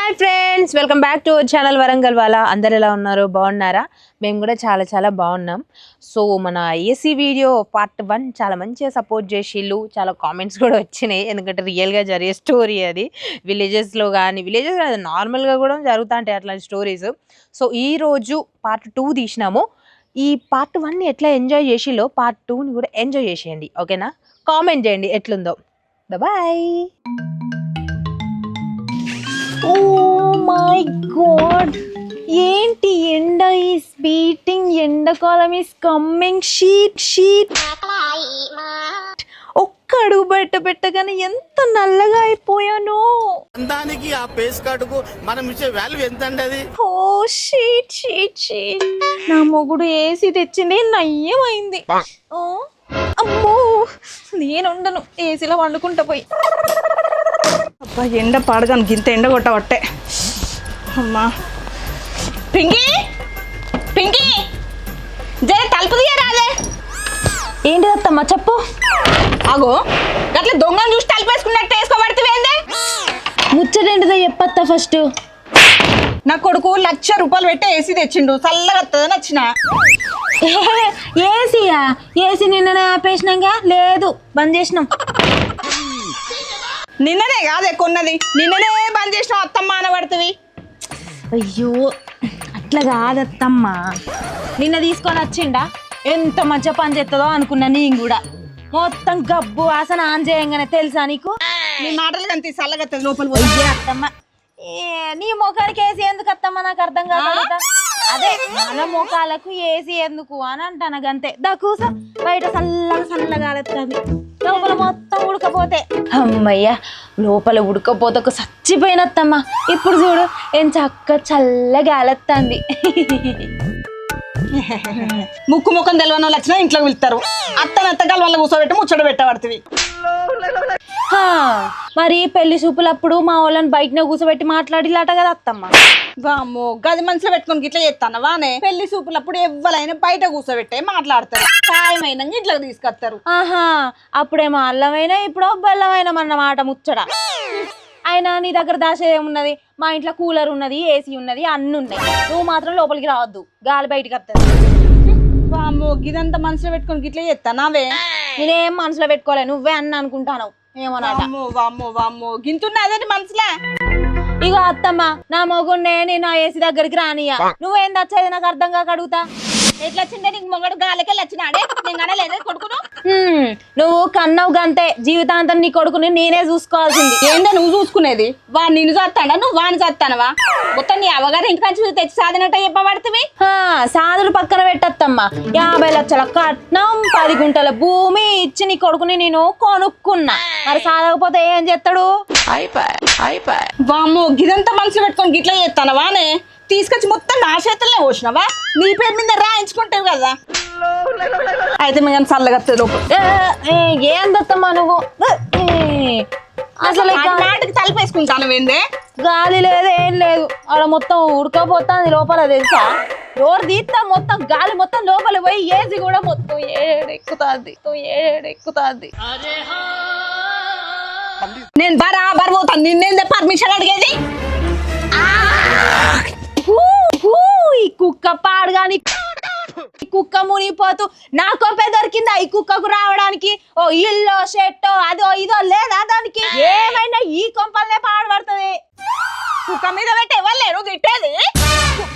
Hi friends, welcome back to our channel Warangal వాళ్ళ. అందరు ఎలా ఉన్నారు? బాగున్నారా? మేము కూడా చాలా చాలా బాగున్నాం. సో మన ఏసీ వీడియో పార్ట్ 1 చాలా మంచిగా సపోర్ట్ చేసిళ్ళు, చాలా కామెంట్స్ కూడా వచ్చినాయి. ఎందుకంటే రియల్గా జరిగే స్టోరీ అది. విలేజెస్లో కానీ విలేజెస్ కాదు, నార్మల్గా కూడా జరుగుతూ ఉంటాయి అట్లాంటి స్టోరీస్. సో ఈరోజు పార్ట్ 2 తీసినాము. ఈ పార్ట్ 1ని ఎట్లా ఎంజాయ్ చేసిలో పార్ట్ 2ని కూడా ఎంజాయ్ చేసేయండి, ఓకేనా? కామెంట్ చేయండి ఎట్లుందో. బాయ్. ఓ మై గాడ్, ఏంటి ఎండ ఈస్ బీటింగ్, ఎండాకాలం ఈస్ కమ్మింగ్. షీట్ ఒక్క అడుగు బయట పెట్టగానే ఎంత నల్లగా అయిపోయాను. దానికి ఆ పేస్ కార్డుకు మనం ఇచ్చే వాల్యూ ఎంత అండి అది? ఓ షీట్. నా మొగుడు ఏసీ తెచ్చింది, నయ్యమైంది. అమ్మో, నేను ఉండను, ఏసీలో వండుకుంటా పోయి. అబ్బా, ఎండ పాడగాను, గింత ఎండ కొట్టవట్టే. అమ్మా పింకీ జర తలుపు తీయరాలే. ఏంటి అత్తమ్మ చెప్పు. ఆగో, అట్లా దొంగను చూసి తలుపు వేసుకున్నట్టు వేసుకోబడుతుంది. ముచ్చటేంటిదో చెప్పత్తా ఫస్ట్. నా కొడుకు ₹1,00,000 పెట్టి ఏసీ తెచ్చిండు, చల్లగా వస్తుందని వచ్చిన. ఏసీయా? ఏసీ నిన్ననే ఆపేసినాక లేదు, బంద్ చేసినాం. నిన్ననే కాదే కొన్నది, నిన్ననే బంద్ చేసిన అత్తమ్మ అనబడుతుంది. అయ్యో అట్లా కాదత్తమ్మ, నిన్న తీసుకొని వచ్చిండా, ఎంత మంచిగా పని చేస్తుందో అనుకున్నా నేను కూడా. మొత్తం గబ్బు వాసన ఆన్ చేయంగానే తెలుసా నీకు? నీ మాటలు కంటే చల్లగా వస్తుంది లోపల పోయి. అయ్యే అత్తమ్మ, నీ ముఖానికి ఏసీ ఎందుకు అత్తమ్మ? నాకు అర్థం కాదు. అదే మన ముఖాలకు ఏసీ ఎందుకు అని అంటాను గంతే. దా కూసో, బయట చల్లగా వస్తుంది, లోపల మొత్తం ఉడకపోతే. అమ్మయ్య, లోపల ఉడకపోతే ఒక చచ్చిపోయినత్తమ్మ. ఇప్పుడు చూడు ఏం చక్క చల్లగా గాలొస్తుంది. ముక్కు ముఖం తెలవని వాళ్ళు వచ్చినా ఇంట్లోకి వెళ్తారు. అత్తగాల వల్ల కూర్చోబెట్టి ముచ్చట పెట్టబడుతుంది. మరి పెళ్లి చూపులప్పుడు మా వాళ్ళని బయటనే కూర్చోబెట్టి మాట్లాడిలాట కదా అత్తమ్మ. వామ్మో, గది మనసులో పెట్టుకొని ఇట్లా చేస్తాను వానే. పెళ్లి చూపులప్పుడు ఎవ్వరైనా బయట కూర్చోబెట్టే మాట్లాడతారు, ఖాయమైన ఇంట్లోకి తీసుకొస్తారు. ఆహా, అప్పుడేమో అల్లమైనా ఇప్పుడు బెల్లమైన అన్నమాట ముచ్చట. అయినా నీ దగ్గర దాచేదేమున్నది? మా ఇంట్లో కూలర్ ఉన్నది, ఏసీ ఉన్నది, అన్ని ఉన్నాయి. నువ్వు మాత్రం లోపలికి రావద్దు, గాలి బయటికి వస్తుంది. వామ్మో, గిదంతా మనసులో పెట్టుకొని ఇట్లా చేస్తానావే? నేనేం మనసులో పెట్టుకోలే, నువ్వే అన్న అనుకుంటాను ఏమోనట. వామ్మో గింతున్నా అదే మనసులే. ఇగో అత్తమ్మ, నా మొగుడినే నేను ఏసీ దగ్గరికి రానియా. నువ్వేం వచ్చేది నాకు అర్థం కాక అడుగుతా. ఎట్లా వచ్చిందే నీకు మొగడు? గాలికెళ్ళి వచ్చినాడే, నేను కనలేదే కొడుకును. నువ్వు కన్నావు గంతే, జీవితాంతం నీ కొడుకుని నేనే చూసుకోవాల్సింది. ఏందో నువ్వు చూసుకునేది? వాడు నిన్ను చేస్తాడా, నువ్వు వాడిని చేస్తానవా? మొత్తం నీ అవగారు ఇంటికి తెచ్చి సాధినట్టు చెప్పబడుతుంది. సాధులు పక్కన పెట్టత్తమ్మా, 50 లక్షల కట్నం, 10 గుంటల భూమి ఇచ్చి నీ కొడుకుని నేను కొనుక్కున్నా. మరి సాధకపోతే ఏం చేస్తాడు? వామ్మో, గిదంతా మనసులో పెట్టుకొని గిట్లా చేస్తానవానే? తీసుకొచ్చి మొత్తం నా చేతులనే పోసినావా? నీ పేరు మీద రాయించుకుంటావు కదా. అయితే మేము చల్లగా లోపల ఏందత్తమ్మా నువ్వు? అసలు నాటికి తలిపేసుకుంటాను ఏందే? గాలి లేదు, ఏం లేదు, అక్కడ మొత్తం ఉడకపోతుంది లోపల తెలుసా. డోర్ తీస్తా మొత్తం గాలి మొత్తం లోపల పోయి ఏసీ కూడా మొత్తం ఏడెక్కుతుంది. నేను బరాబర్ పోతాను, నిన్నేందే పర్మిషన్ అడిగేది? ఈ కుక్క పాడుగాని, కుక్క మునిగిపోతూ నాకో దొరికిందా ఈ కుక్కకు రావడానికి? ఓ ఇల్లు షెట్టో అదో ఇదో లేదా దానికి? ఏమైనా ఈ కొంపలనే పాడుపడుతుంది. కుక్క మీద పెట్టి ఎవరు తిట్టేది?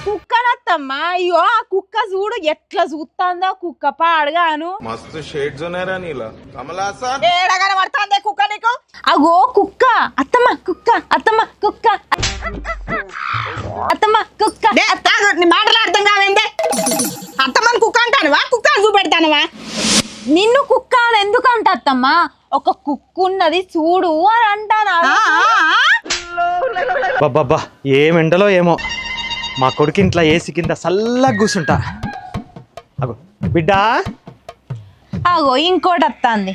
కుక్కనత్తమ్మా, అయ్యో ఆ కుక్క చూడు ఎట్లా చూస్తుందో, కుక్క పాడుగాను. మస్తు షేడ్స్ ఉన్నారా నీలా? కమలాసా ఏడగానే పడుతుంది కుక్క నీకు? అగో కుక్క అత్తమ్మ, కుక్క అత్తమ్మ, కుక్క అత్తమ్మ, కుక్క. నీ మాటలు అర్థం కావేందే? అత్తమ్మని కుక్క అంటానువా, కుక్క చూపెడతానువా? నిన్ను కుక్క అని ఎందుకంట అత్తమ్మా? ఒక కుక్క ఉన్నది చూడు అని అంటాను. బాబ్బా, ఏం ఎండలో ఏమో, మా కొడుకు ఇంట్లో ఏసీ కింద చల్లగా కూర్చుంటా. అగో బిడ్డా, అగో ఇంకోటి వస్తుంది.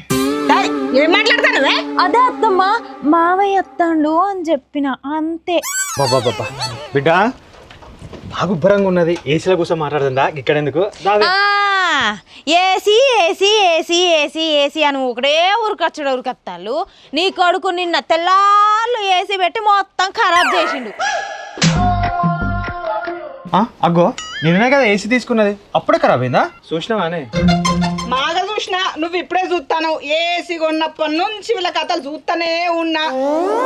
ఏం మాట్లాడతానువే? అదే అత్తమ్మా, మావయ్య వస్తాడు అని చెప్పిన అంతే. బాబ్బా బిడ్డా, బాగా ఉబ్బరంగా ఉన్నది, ఏసీల కోసం మాట్లాడుతుందా ఇక్కడ ఎందుకు? AC AC AC AC AC అని ఒకడే ఉరకత్తాళ్ళు. నీ కొడుకు నిన్న తెల్లాళ్ళు ఏసీ పెట్టి మొత్తం ఖరాబ్ చేసిండు. అగ్గో నిన్నే కదా ఏసీ తీసుకున్నది, అప్పుడే ఖరాబ్ అయిందా? చూసినావానే? బాగా చూసినా, నువ్వు ఇప్పుడే చూస్తాను. ఏసీ కొన్నప్పటి నుంచి వీళ్ళ కథలు చూస్తానే ఉన్నా.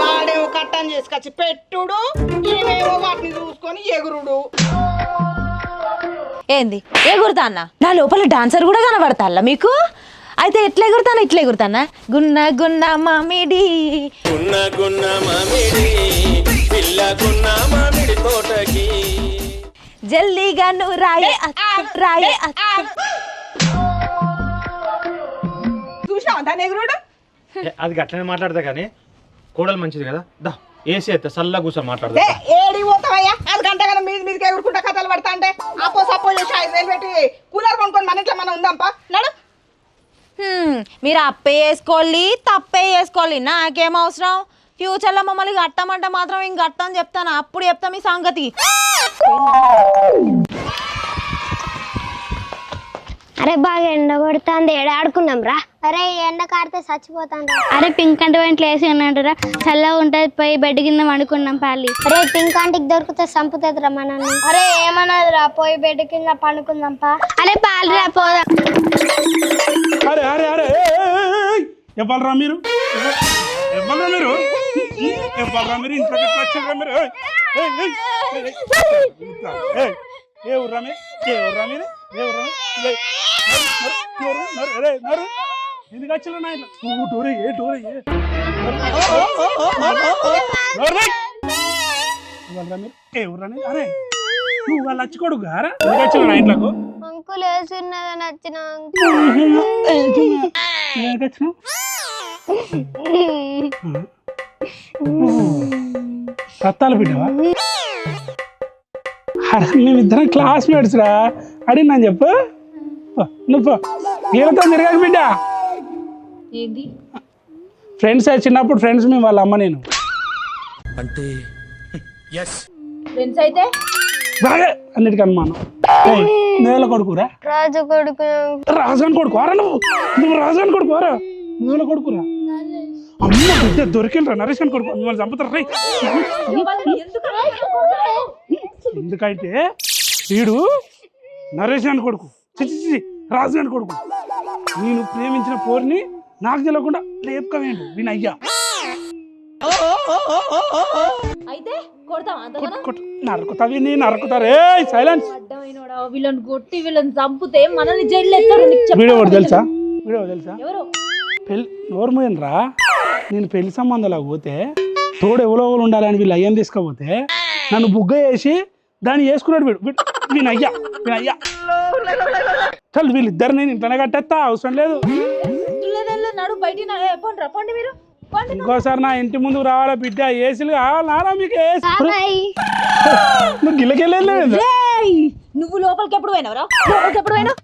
వాడేమో కట్టని చేసుకొచ్చి పెట్టుడు, ఈమెమో వాటిని చూసుకొని ఎగురుడు. ఏంది ఎగురుతా అన్న? నా లోపల డాన్సర్ కూడా కనబడతాల్లా మీకు? అయితే ఎట్లా ఎగురుతానా? ఇట్లా ఎగురుతానా? గున్న గున్న మామిడి గున్న గున్న మామిడి పిల్ల గున్న మామిడి తోటకి జల్దీగా నువ్వు రాయే రాయే. చూసినావా దాని ఎగురుడు? అది గట్లనే మాట్లాడతా కానీ కోడలు మంచిది కదా, దా ఏసీ అయితే చల్లగా కూర్చొని మాట్లాడదా. ఏడి పోతావయ్యా? అది గంట కదా మీదకి ఎగురుకుంటా కథలు పడతా అంటే అప్పో సప్పో చేసి 5,000 పెట్టి కూలర్ కొనుక్కొని మన ఇంట్లో మనం ఉందాంపా. నడు. మీరు అప్పే వేసుకోవాలి, తప్పే వేసుకోవాలి, నాకేం అవసరం? ఫ్యూచర్లో మమ్మల్ని కట్టమంటే మాత్రం ఇంక కట్టని చెప్తాను, అప్పుడు చెప్తా మీ సంగతి. అరే బాగా ఎండ కొడుతుంది, ఏడ ఆడుకున్నాం రా. అరే ఎండ కారితే చచ్చిపోతాను. అరే పింక్ అంటే ఇంట్లో వేసి అన్నాడురా, చల్లగా ఉంటుంది, పోయి బెడ్ కింద వండుకున్నాం పాలి. అరే పింక్ ఆంటీకి దొరికితే చంపుతుంది రా మనల్ని. అరే ఏమన్నది రా, పోయి బెడ్ కింద పండుకుందాం పా. అరే పాలు రా పోదాం. అరే అరే అరే ఇవ్వాలరా మీరు, ఇవ్వాలరా మీరు, ఇవ్వాలరా మీరు, ఇంట్లోకి ఎట్లా వచ్చారా మీరు? ఏ ఊర్రా మీరు, ఏ ఊర్రా మీరు, ఏ ఊర్రా ఎందుకు వచ్చా నా ఇంట్లో? డోరే ఏ డోరే ఇవ్వాలరా మీరు, ఏ ఊర్రా మీరు? అరే నువ్వు వాళ్ళు వచ్చి గారా ఎందుకు వచ్చా నా ఇంట్లోకు? అంకుల్ వేసిన్నదని వచ్చిన రత్తాలు బిడ్డవా? మేమిద్దరం క్లాస్మేట్స్ రా, అడిగినా చెప్పు. నువ్వు వీళ్ళతో తిరగాక బిడ్డ. ఫ్రెండ్స్ చిన్నప్పుడు ఫ్రెండ్స్ మేము వాళ్ళ అమ్మ నేను. అంటే ఫ్రెండ్స్ అయితే బాగా అన్నిటికీ అనుమానం. నేల కొడుకురా, రాజు కొడుకు. రాజుగాని కొడుకోరా నువ్వు రాజుగాని కొడుకోరా, నేల కొడుకురా. అమ్మ బిడ్డ దొరికిండ్రా, నరేష్ అని కొడుకు, మిమ్మల్ని చంపుతారు రై. ఎందుకంటే వీడు నరేష్ అని కొడుకు, చిచి రాజు అని కొడుకు. నేను ప్రేమించిన పోర్ని నాకు తెలియకుండా లేపుకవేండు వీని అయ్యా. నరుకుతావి నీ నరుకుతారే. సైలెన్స్. వీళ్ళని కొట్టి వీళ్ళని చంపితే మనల్ని జైలు ఎత్తారు. వీడియో తెలుసా? వీడియో తెలుసా? పెళ్ళి నోరు మూయనరా. నేను పెళ్లి సంబంధాలకు పోతే తోడు ఎవరో ఉండాలని వీళ్ళు అయ్యని తీసుకపోతే నన్ను బుగ్గ వేసి దాన్ని వేసుకున్నాడు వీడు అయ్యా చల్ వీళ్ళిద్దరు నేను ఇంట్లోనే కట్టేస్తా, అవసరం లేదు. ఇంకోసారి నా ఇంటి ముందుకు రావాలా బిడ్డ, ఏసీలు కావాలా మీకు? నువ్వు గిల్లకెళ్ళలేదు. నువ్వు లోపలికి ఎప్పుడు పోయినావురా? లోపలికి ఎప్పుడు పోయినావు?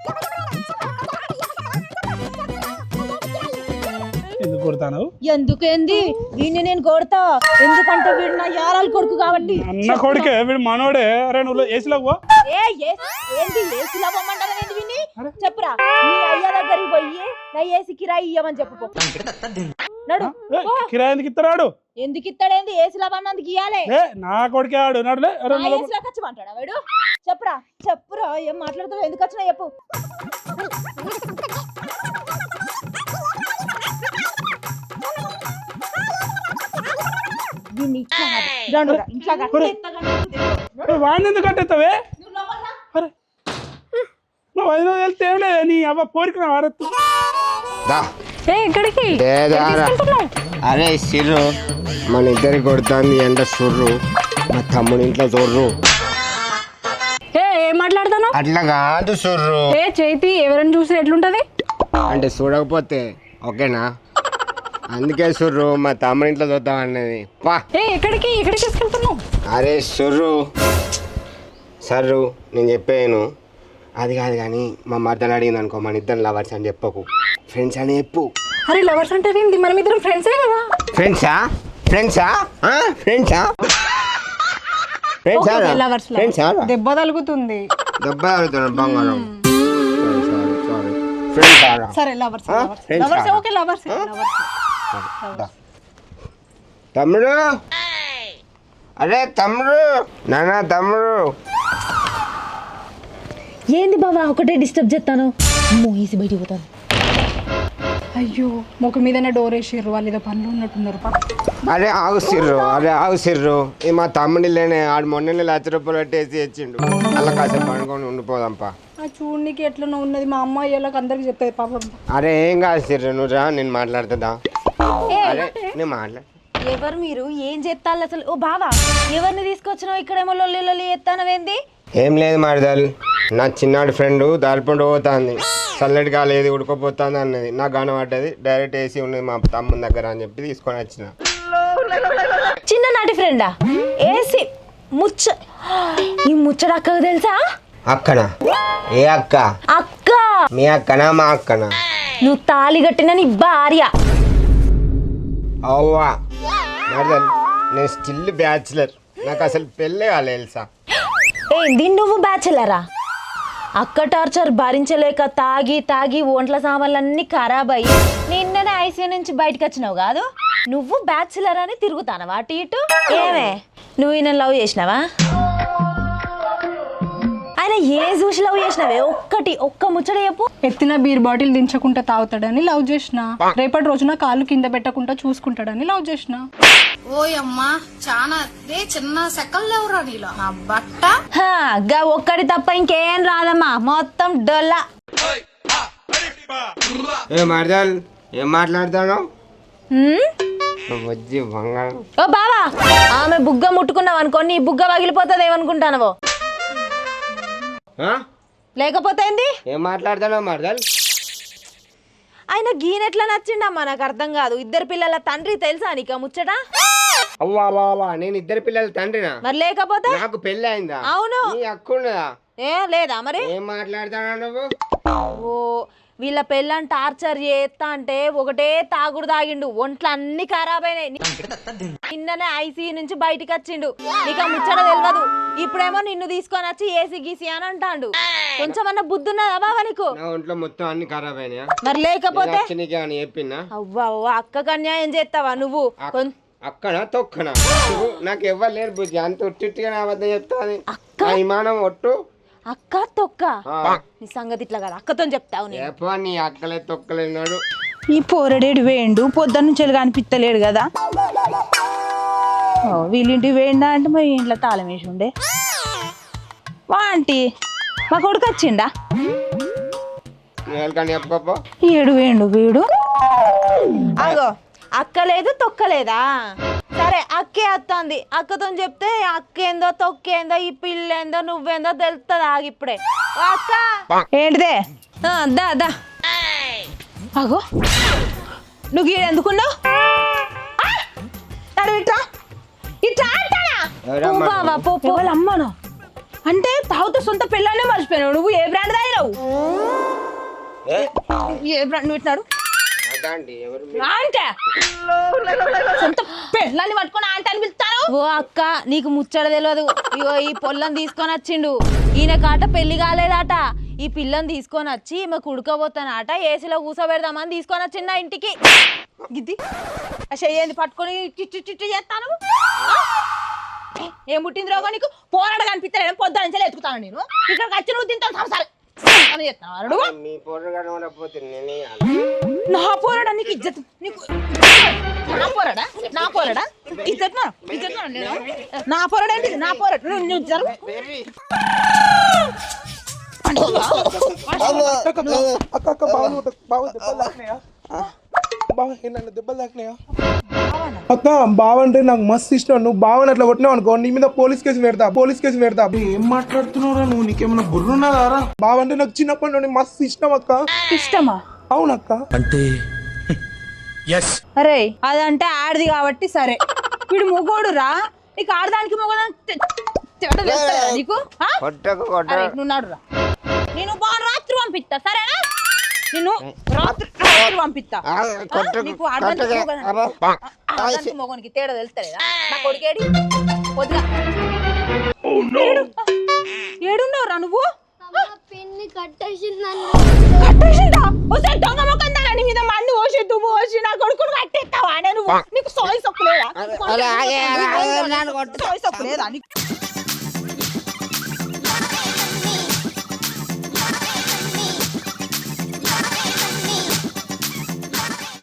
ఎందుకు కొడతాను? ఎందుకేంది వీడిని నేను కొడతా, ఎందుకంటే వీడు నా యారాలు కొడుకు కాబట్టి. అన్న కొడుకే వీడు, మనోడే. అరే నువ్వు ఏసీలో పో. ఏంది ఏసీలో పోమంటావేంది వీడిని? చెప్పురా, నీ అయ్య దగ్గరికి పోయి నా ఏసీ కిరాయి ఇయ్యమని చెప్పుకో. నడు. కిరాయి ఎందుకు ఇస్తాడు? ఎందుకు ఇస్తాడేంది? ఏసీలో పన్నందుకు ఇయ్యాలే. నా కొడుకే ఆడు నడులే. ఏసీలోకి వచ్చి అంటాడా వాడు? చెప్పురా ఏం మాట్లాడుతావు? ఎందుకు వచ్చినా చెప్పు. వాడిని ఎందుకు కట్టేస్తావే? అరే నువ్వు 5 వెళ్తే ఏం లేదు, నీ అవ్వ పోరికిన వారత్తు. అరే సిర్రు మన ఇద్దరికి కొడుతుంది ఎండ సుర్రు, మా తమ్ముడి ఇంట్లో చూర్రు. ఏం మాట్లాడతాను? అట్లా కాదు సుర్రు. చేతి ఎవరైనా చూసి ఎట్లుంటది అంటే చూడకపోతే ఓకేనా? అందుకే సుర్రు మా తమ్ముడి ఇంట్లో చూద్దాం అన్నది. పా ఎక్కడికి తీసుకెళ్తున్నావు? అరే సుర్రు సర్రు నేను చెప్పాను, అది కాదు కానీ మా మర్దలు అడిగింది అనుకో మన ఇద్దరు లవర్స్ అని చెప్పకు, ఫ్రెండ్స్ అని చెప్పు. అరే లవర్స్ అంటే మనం ఇద్దరం ఫ్రెండ్సే కదా. ఫ్రెండ్సా? Friends Okay, lovers, lovers. Friends దెబ్బ తలుగుతుంది. దెబ్బ ఆడుతున్నాడు బంగారం సారీ ఫ్రెండ్స్ ఆరా సరే లవర్స్ Friends లవర్స్ కాదా? Okay lovers. తమ్ముడు అరే తమ్ముడు నానా తమ్ముడు ఏంది బావా ఒకటే డిస్టర్బ్ చేస్తాను మూసి బయటికి పోతాను. అయ్యో ముఖం మీదనే డోర్ వేసిర్రు, వాళ్ళు ఏదో పనులు ఉన్నట్టున్నారు. అరే ఆగు సిర్రు ఈ మా తమ్ముడి లేనే ఆడు మొన్న ₹1,00,000 పెట్టేసి ఇచ్చిండు అలా కాసేపు పండుకొని ఉండిపోదాంపా. చూడనికి ఎట్లనో ఉన్నది, మా అమ్మాయి వాళ్ళకి అందరికి చెప్తాది పాపం. అరే ఏం కాదు సిర్రు నువ్వు రా నేను మాట్లాడుతుందా. అరే నేను మాట్లాడు ఎవరు మీరు ఏం చేస్తాళ్ళు అసలు? ఓ బావా ఎవరిని తీసుకొచ్చినావు ఇక్కడేమో లొల్లి లొల్లి ఎత్తానవేంది? ఏం లేదు మరదల్ నా చిన్నాడు ఫ్రెండ్ దారిపండు పోతుంది చల్లటి గాలి ఏది ఉడుకోపోతుంది అన్నది నాకు కనబడ్డది డైరెక్ట్ ఏసీ ఉన్నది మా తమ్ముని దగ్గర అని చెప్పి తీసుకొని వచ్చిన. చిన్ననాటి ఫ్రెండా? ఏసి ఈ ముచ్చట అక్కకు తెలుసా? అక్కనా? ఏ అక్క? అక్క మీ అక్కనా మా అక్కనా? నువ్వు తాళి కట్టిన నీ భార్య. అవ్వా మరదల్ నేను స్టిల్ బ్యాచులర్, నాకు అసలు పెళ్ళే కాలేదు తెలుసా. ఏంది నువ్వు బ్యాచులరా? అక్క టార్చర్ భరించలేక తాగి తాగి ఒంట్ల సామాన్లన్నీ ఖరాబ్ అయ్యి నిన్ననే ఐసీయూ నుంచి బయటకు వచ్చినావు కాదు? నువ్వు బ్యాచులర్ అని తిరుగుతానవా అటు ఇటు? ఏమే నువ్వు ఈయన లవ్ చేసినావా? ఆయన ఏ చూసి లవ్ చేసినావే? ఒక్క ముచ్చట చెప్పు. ఎత్తిన బీర్ బాటిల్ దించకుండా తాగుతాడని లవ్ చేసిన, రేపటి రోజున కాళ్ళు కింద పెట్టకుండా చూసుకుంటాడని లవ్ చేసిన. ఓయమ్మా చాలా చిన్న సెకల్ లేవురా నీలో నా బట్ట. గా ఒక్కడి తప్ప ఇంకేం రాదమ్మా, మొత్తం డొల్లా. ఏ మరదల్ ఏం మాట్లాడతాను వచ్చి బంగారం. ఓ బావా ఆమె బుగ్గ ముట్టుకున్నావు అనుకో నీ బుగ్గ పగిలిపోతుంది ఏమనుకుంటానవో. లేకపోతే ఏంది? ఏం మాట్లాడతాను మరదల్? ఆయన గీనెట్లా నచ్చిండమ్మా నాకు అర్థం కాదు. ఇద్దరు పిల్లల తండ్రి తెలుసా నీకు ముచ్చట? అవ్వా నేను ఇద్దరు పిల్లల తండ్రినా? మరి లేకపోతే? నాకు పెళ్ళి అయిందా? అవును. నీ అక్కున్నదా? ఏ లేదా మరి? ఏం మాట్లాడతానా నువ్వు? ఓ వీళ్ళ పెళ్ళని టార్చర్ చేస్తా అంటే ఒకటే తాగుడు తాగిండు, ఒంట్లో అన్ని ఖరాబ్ అయినాయి. నిన్ననే ఐసీయూ నుంచి బయటికి వచ్చిండు, నీకు ఆ ముచ్చట తెలియదు. ఇప్పుడేమో నిన్ను తీసుకొని వచ్చి ఏసీ గీసీ అని అంటాడు. కొంచెం అన్న బుద్ధి ఉన్నదా బావా నీకు? నా ఒంట్లో మొత్తం అన్ని ఖరాబ్ అయినాయా? మరి లేకపోతే? చెప్పినా అవ్వా అక్కకు అన్యాయం చేస్తావా నువ్వు? అక్కనా తొక్కనా? నాకు ఎవ్వరు లేరు బుజ్జి, అంత ఒట్టిగా అబద్ధం చెప్తాది. విమానం ఒట్టు అక్క తొక్క నీ సంగతి ఇట్లా కదా అక్కతో చెప్తావు. నీ అక్కలే తొక్కలేనాడు. ఈ పోరడేడు వేయండు పొద్దున్న నుంచి కనిపిస్తలేడు కదా. వీళ్ళింటి వేయండా అంటే మా ఇంట్లో తాళం వేసి ఉండే. వా ఆంటీ మా కొడుకు వచ్చిండా? ఏడు వేయండు వీడు. అగో అక్క లేదు తొక్కలేదా? సరే అక్కే వస్తుంది, అక్కతో చెప్తే అక్కేందో తొక్కేందో ఈ పిల్లేందో నువ్వేందో తెలుస్తుంది. ఆగిప్పుడే అక్క ఏంటిదే? దా అగో నువ్వు ఎందుకున్నావు? ఇట్లా ఇట్లా అంటానా? వాళ్ళ అమ్మను అంటే తాగుతూ సొంత పిల్లల్నే మర్చిపోయినావు. నువ్వు ఏ బ్రాండ్ తాగినావు? ఏ బ్రాండ్ నువ్వు ఇట్లాడు సొంత పిల్లల్ని పట్టుకొని ఆంట అని పిలుస్తాను. ఓ అక్క నీకు ముచ్చట తెలియదు. ఇగో ఈ పొల్లని తీసుకొని వచ్చిండు, ఈయన కాట పెళ్లి కాలేదట. ఈ పిల్లని తీసుకొని వచ్చి ఈమె కుడుకోబోతానట, ఏసీలో కూసోబెడదామని తీసుకొని వచ్చిండు నా ఇంటికి. గిద్ది చెయ్యింది పట్టుకొని చిట్టి చేస్తాను. ఏం పుట్టింది రోగో నీకు? పోరాడ కనిపిస్తాను పొద్దు నుంచి ఎత్తుకుతాను నేను. ఇక్కడికి వచ్చి నువ్వు తింటాను సంసారం నా పోరాడా నీకు ఇజ్జత్? నీకు నా పోరాడా? నా పోరాడా ఇజ్జత్? నా పోరాడా ఏంటి? నా పోరాడు నువ్వు జరుగు. అక్క బావంటే నాకు మస్తు ఇష్టం. నువ్వు బావని అట్లా కొట్టినావు అనుకో నీ మీద పోలీస్ కేసు పెడతా. ఏం మాట్లాడుతున్నావురా నువ్వు? నీకేమన్నా బుర్రున్నదారా? బావంటే నాకు చిన్నప్పటి నుండి మస్తు ఇష్టం అక్క. ఇష్టమా? అవునక్క. అంటే అరే అదంటే ఆడది కాబట్టి సరే, వీడు మొగోడు రా. నీకు ఆడదానికి మొగోదానికి నీకు నువ్వు నాడు రా. నేను బాగా రాత్రి పంపిస్తా సరేనా? నేను రాత్రి పంపిస్తా. నీకు ఆడదానికి మొగోనికి తేడా తెలుస్తలేదా? నా కొడుకేడి పొద్దుగా ఏడున్నావురా నువ్వు? పిన్ని కట్టేసిందండి. కట్టేసిందా? ఒకసారి దొంగ మొక్కం దాని మీద మన్ను పోసి దుమ్ము పోసి నా కొడుకును కట్టేస్తావా? నేను నీకు సోయి సొక్కలేదా? సోయి సొక్కలేదా నీకు?